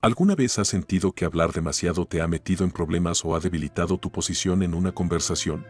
¿Alguna vez has sentido que hablar demasiado te ha metido en problemas o ha debilitado tu posición en una conversación?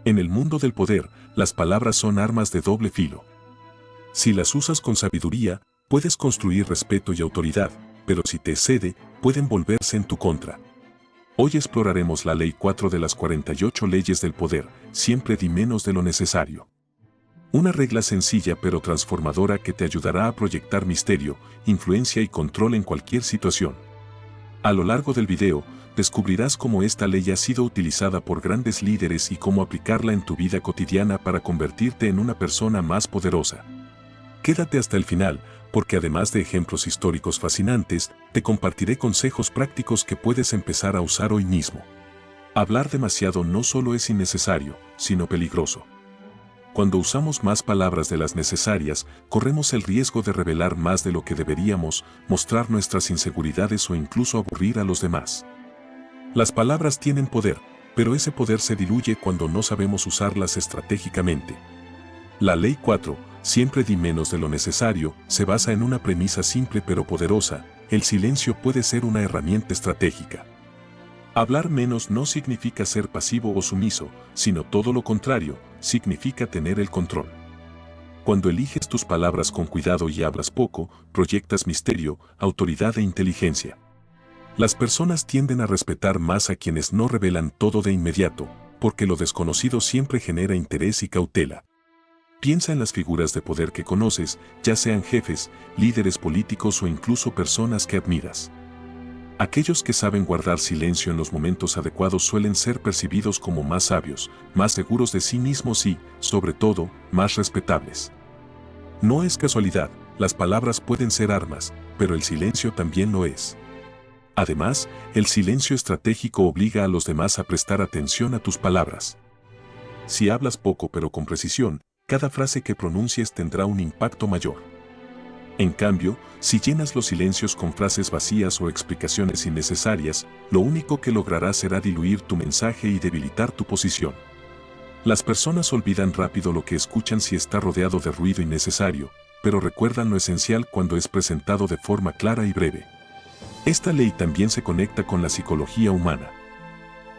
En el mundo del poder, las palabras son armas de doble filo. Si las usas con sabiduría, puedes construir respeto y autoridad, pero si te excede, pueden volverse en tu contra. Hoy exploraremos la Ley 4 de las 48 leyes del poder, siempre di menos de lo necesario. Una regla sencilla pero transformadora que te ayudará a proyectar misterio, influencia y control en cualquier situación. A lo largo del video, descubrirás cómo esta ley ha sido utilizada por grandes líderes y cómo aplicarla en tu vida cotidiana para convertirte en una persona más poderosa. Quédate hasta el final, porque además de ejemplos históricos fascinantes, te compartiré consejos prácticos que puedes empezar a usar hoy mismo. Hablar demasiado no solo es innecesario, sino peligroso. Cuando usamos más palabras de las necesarias, corremos el riesgo de revelar más de lo que deberíamos, mostrar nuestras inseguridades o incluso aburrir a los demás. Las palabras tienen poder, pero ese poder se diluye cuando no sabemos usarlas estratégicamente. La Ley 4, siempre di menos de lo necesario, se basa en una premisa simple pero poderosa: el silencio puede ser una herramienta estratégica. Hablar menos no significa ser pasivo o sumiso, sino todo lo contrario, significa tener el control. Cuando eliges tus palabras con cuidado y hablas poco, proyectas misterio, autoridad e inteligencia. Las personas tienden a respetar más a quienes no revelan todo de inmediato, porque lo desconocido siempre genera interés y cautela. Piensa en las figuras de poder que conoces, ya sean jefes, líderes políticos o incluso personas que admiras. Aquellos que saben guardar silencio en los momentos adecuados suelen ser percibidos como más sabios, más seguros de sí mismos y, sobre todo, más respetables. No es casualidad, las palabras pueden ser armas, pero el silencio también lo es. Además, el silencio estratégico obliga a los demás a prestar atención a tus palabras. Si hablas poco pero con precisión, cada frase que pronuncies tendrá un impacto mayor. En cambio, si llenas los silencios con frases vacías o explicaciones innecesarias, lo único que lograrás será diluir tu mensaje y debilitar tu posición. Las personas olvidan rápido lo que escuchan si está rodeado de ruido innecesario, pero recuerdan lo esencial cuando es presentado de forma clara y breve. Esta ley también se conecta con la psicología humana.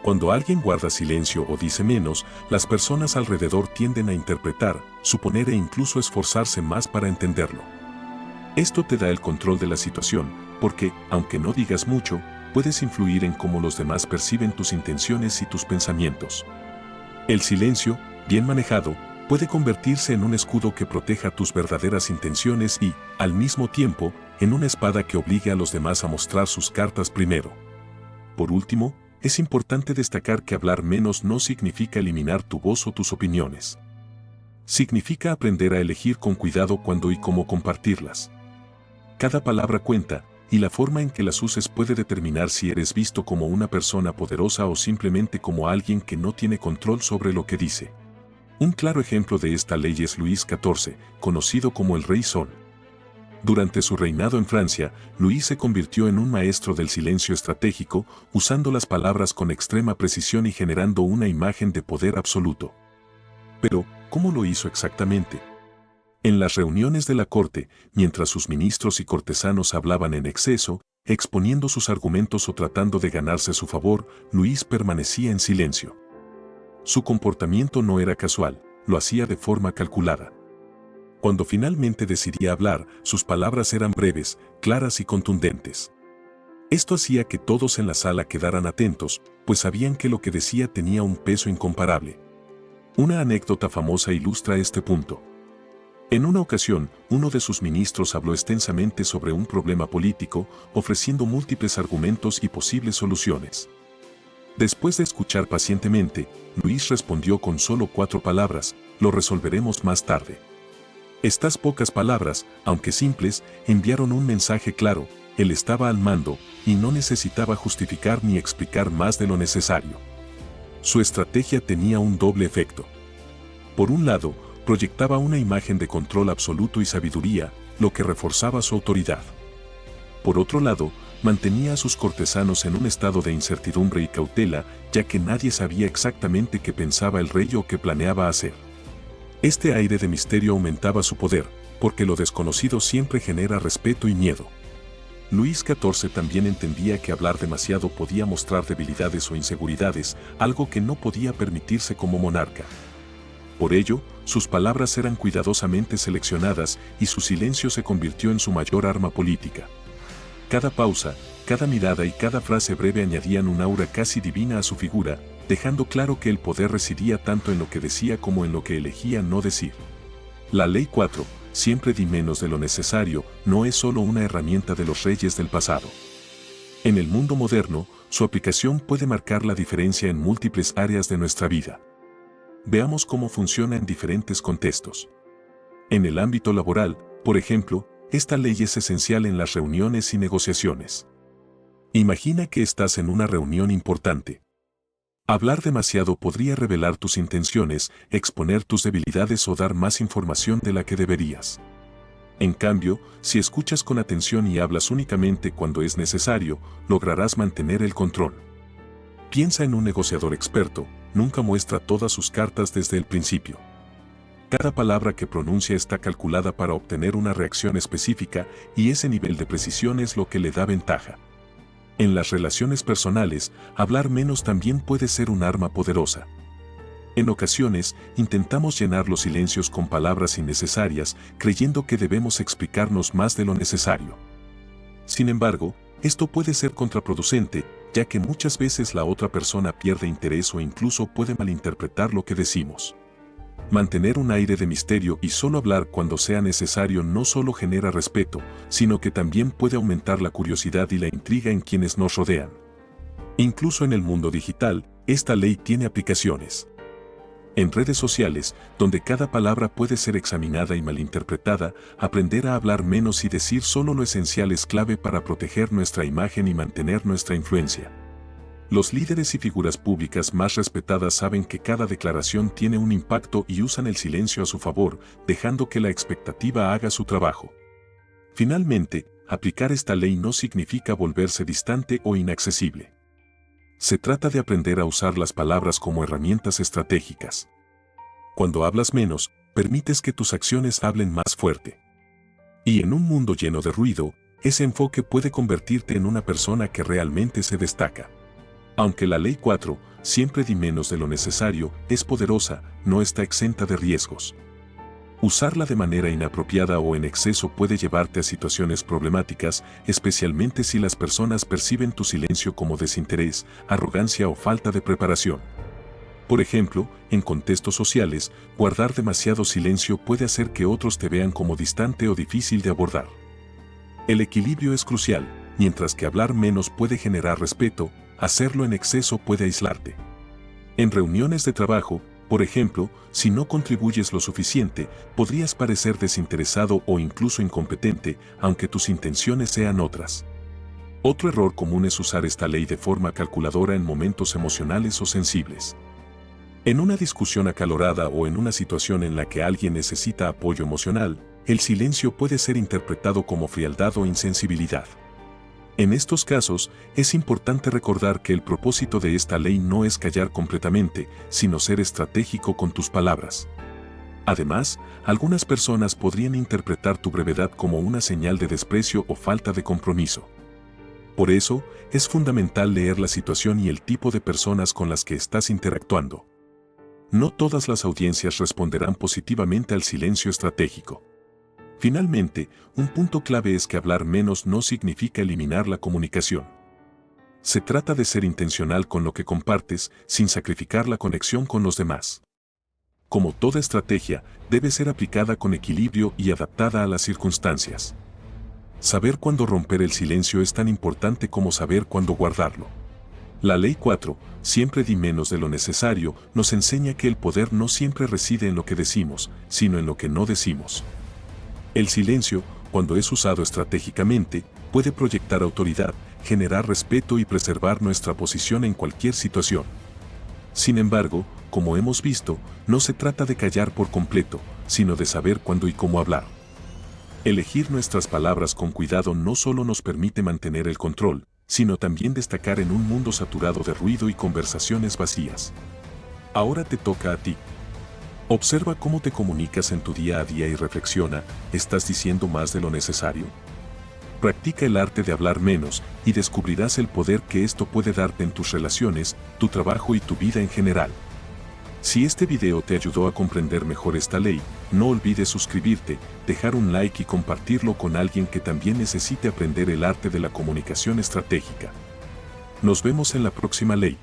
Cuando alguien guarda silencio o dice menos, las personas alrededor tienden a interpretar, suponer e incluso esforzarse más para entenderlo. Esto te da el control de la situación, porque, aunque no digas mucho, puedes influir en cómo los demás perciben tus intenciones y tus pensamientos. El silencio, bien manejado, puede convertirse en un escudo que proteja tus verdaderas intenciones y, al mismo tiempo, en una espada que obligue a los demás a mostrar sus cartas primero. Por último, es importante destacar que hablar menos no significa eliminar tu voz o tus opiniones. Significa aprender a elegir con cuidado cuándo y cómo compartirlas. Cada palabra cuenta, y la forma en que las uses puede determinar si eres visto como una persona poderosa o simplemente como alguien que no tiene control sobre lo que dice. Un claro ejemplo de esta ley es Luis XIV, conocido como el Rey Sol. Durante su reinado en Francia, Luis se convirtió en un maestro del silencio estratégico, usando las palabras con extrema precisión y generando una imagen de poder absoluto. Pero, ¿cómo lo hizo exactamente? En las reuniones de la corte, mientras sus ministros y cortesanos hablaban en exceso, exponiendo sus argumentos o tratando de ganarse su favor, Luis permanecía en silencio. Su comportamiento no era casual, lo hacía de forma calculada. Cuando finalmente decidía hablar, sus palabras eran breves, claras y contundentes. Esto hacía que todos en la sala quedaran atentos, pues sabían que lo que decía tenía un peso incomparable. Una anécdota famosa ilustra este punto. En una ocasión, uno de sus ministros habló extensamente sobre un problema político, ofreciendo múltiples argumentos y posibles soluciones. Después de escuchar pacientemente, Luis respondió con solo 4 palabras: lo resolveremos más tarde. Estas pocas palabras, aunque simples, enviaron un mensaje claro: él estaba al mando, y no necesitaba justificar ni explicar más de lo necesario. Su estrategia tenía un doble efecto. Por un lado, proyectaba una imagen de control absoluto y sabiduría, lo que reforzaba su autoridad. Por otro lado, mantenía a sus cortesanos en un estado de incertidumbre y cautela, ya que nadie sabía exactamente qué pensaba el rey o qué planeaba hacer. Este aire de misterio aumentaba su poder, porque lo desconocido siempre genera respeto y miedo. Luis XIV también entendía que hablar demasiado podía mostrar debilidades o inseguridades, algo que no podía permitirse como monarca. Por ello, sus palabras eran cuidadosamente seleccionadas y su silencio se convirtió en su mayor arma política. Cada pausa, cada mirada y cada frase breve añadían un aura casi divina a su figura, dejando claro que el poder residía tanto en lo que decía como en lo que elegía no decir. La Ley 4, siempre di menos de lo necesario, no es solo una herramienta de los reyes del pasado. En el mundo moderno, su aplicación puede marcar la diferencia en múltiples áreas de nuestra vida. Veamos cómo funciona en diferentes contextos. En el ámbito laboral, por ejemplo, esta ley es esencial en las reuniones y negociaciones. Imagina que estás en una reunión importante. Hablar demasiado podría revelar tus intenciones, exponer tus debilidades o dar más información de la que deberías. En cambio, si escuchas con atención y hablas únicamente cuando es necesario, lograrás mantener el control. Piensa en un negociador experto, nunca muestra todas sus cartas desde el principio. Cada palabra que pronuncia está calculada para obtener una reacción específica y ese nivel de precisión es lo que le da ventaja. En las relaciones personales, hablar menos también puede ser un arma poderosa. En ocasiones, intentamos llenar los silencios con palabras innecesarias, creyendo que debemos explicarnos más de lo necesario. Sin embargo, esto puede ser contraproducente, ya que muchas veces la otra persona pierde interés o incluso puede malinterpretar lo que decimos. Mantener un aire de misterio y solo hablar cuando sea necesario no solo genera respeto, sino que también puede aumentar la curiosidad y la intriga en quienes nos rodean. Incluso en el mundo digital, esta ley tiene aplicaciones. En redes sociales, donde cada palabra puede ser examinada y malinterpretada, aprender a hablar menos y decir solo lo esencial es clave para proteger nuestra imagen y mantener nuestra influencia. Los líderes y figuras públicas más respetadas saben que cada declaración tiene un impacto y usan el silencio a su favor, dejando que la expectativa haga su trabajo. Finalmente, aplicar esta ley no significa volverse distante o inaccesible. Se trata de aprender a usar las palabras como herramientas estratégicas. Cuando hablas menos, permites que tus acciones hablen más fuerte. Y en un mundo lleno de ruido, ese enfoque puede convertirte en una persona que realmente se destaca. Aunque la Ley 4, siempre di menos de lo necesario, es poderosa, no está exenta de riesgos. Usarla de manera inapropiada o en exceso puede llevarte a situaciones problemáticas, especialmente si las personas perciben tu silencio como desinterés, arrogancia o falta de preparación. Por ejemplo, en contextos sociales, guardar demasiado silencio puede hacer que otros te vean como distante o difícil de abordar. El equilibrio es crucial, mientras que hablar menos puede generar respeto, hacerlo en exceso puede aislarte. En reuniones de trabajo, por ejemplo, si no contribuyes lo suficiente, podrías parecer desinteresado o incluso incompetente, aunque tus intenciones sean otras. Otro error común es usar esta ley de forma calculadora en momentos emocionales o sensibles. En una discusión acalorada o en una situación en la que alguien necesita apoyo emocional, el silencio puede ser interpretado como frialdad o insensibilidad. En estos casos, es importante recordar que el propósito de esta ley no es callar completamente, sino ser estratégico con tus palabras. Además, algunas personas podrían interpretar tu brevedad como una señal de desprecio o falta de compromiso. Por eso, es fundamental leer la situación y el tipo de personas con las que estás interactuando. No todas las audiencias responderán positivamente al silencio estratégico. Finalmente, un punto clave es que hablar menos no significa eliminar la comunicación. Se trata de ser intencional con lo que compartes, sin sacrificar la conexión con los demás. Como toda estrategia, debe ser aplicada con equilibrio y adaptada a las circunstancias. Saber cuándo romper el silencio es tan importante como saber cuándo guardarlo. La Ley 4, siempre di menos de lo necesario, nos enseña que el poder no siempre reside en lo que decimos, sino en lo que no decimos. El silencio, cuando es usado estratégicamente, puede proyectar autoridad, generar respeto y preservar nuestra posición en cualquier situación. Sin embargo, como hemos visto, no se trata de callar por completo, sino de saber cuándo y cómo hablar. Elegir nuestras palabras con cuidado no solo nos permite mantener el control, sino también destacar en un mundo saturado de ruido y conversaciones vacías. Ahora te toca a ti. Observa cómo te comunicas en tu día a día y reflexiona, ¿estás diciendo más de lo necesario? Practica el arte de hablar menos y descubrirás el poder que esto puede darte en tus relaciones, tu trabajo y tu vida en general. Si este video te ayudó a comprender mejor esta ley, no olvides suscribirte, dejar un like y compartirlo con alguien que también necesite aprender el arte de la comunicación estratégica. Nos vemos en la próxima ley.